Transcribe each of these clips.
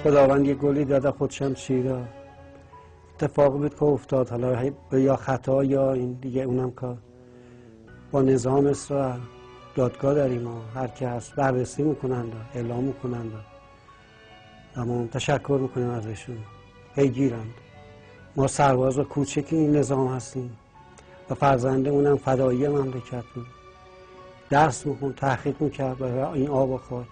خداوند یه گلی داده خودشم چی داد. اتفاقی بود که افتاد، حالا یا خطا یا این دیگه اونم که با نظام اسرائیل دادگاه داریم ما، هر کی هست بررسی میکنند اعلام میکنند، اما تشکر میکنیم ازشون پیگیرند. ما سرباز و کوچکی این نظام هستیم و فرزنده اونم فدایی مملکت بود، درس میخون تحقیق میکرد برای این آب و خاک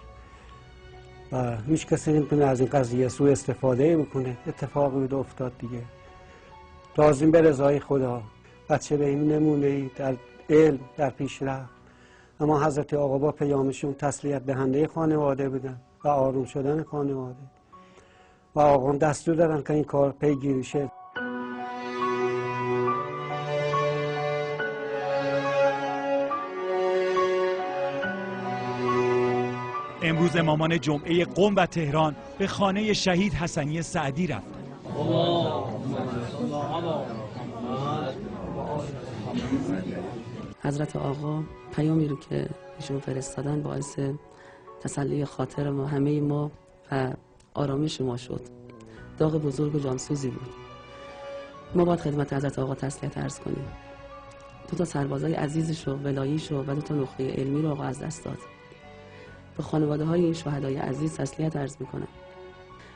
و هیچ کسی نمیتونه از این قضیه سوء استفاده بکنه. اتفاقی بود افتاد دیگه، لازم به رضای خدا بچه به این نمونه در علم در پیشرفت. اما حضرت آقا با پیامشون تسلیت دهنده خانواده بودن و آروم شدن خانواده و آقا دستور دادن که این کار پیگیری شه. امروز امامان جمعه قم و تهران به خانه شهید حسنی سعدی رفتند. حضرت آقا پیامی رو که ایشون فرستادن باعث تسلی خاطر ما همه ما و آرامش ما شد. داغ بزرگ و جانسوزی بود. ما باید خدمت حضرت آقا تسلیت عرض کنیم. 2 سربازای عزیزش و ولاییش و 2 نخبه علمی رو آقا از دست داد. به خانواده های این شهدای عزیز تسلیت عرض میکنم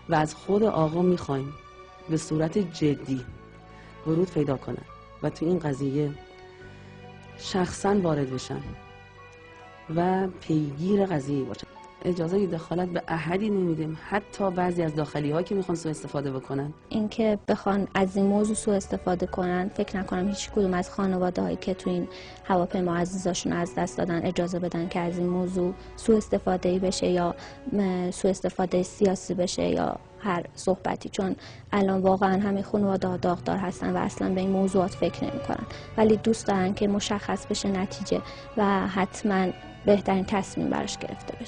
و از خود آقا میخوایم به صورت جدی ورود پیدا کنن و تو این قضیه شخصا وارد بشن و پیگیر قضیه باشن. اجازه دخالت به احدی نمیدیم، حتی بعضی از داخلی ها که میخوان سوء استفاده بکنن. اینکه بخوان از این موضوع سوء استفاده کنن، فکر نکنم هیچ کدوم از خانواده هایی که تو این هواپیما عزیزاشون از دست دادن اجازه بدن که از این موضوع سوء استفاده بشه یا سوء استفاده سیاسی بشه یا هر صحبتی، چون الان واقعا همه خانواده داغدار هستن و اصلا به این موضوعات فکر نمی‌کنن، ولی دوست دارن که مشخص بشه نتیجه و حتما بهترین تصمیم براش گرفته بشه.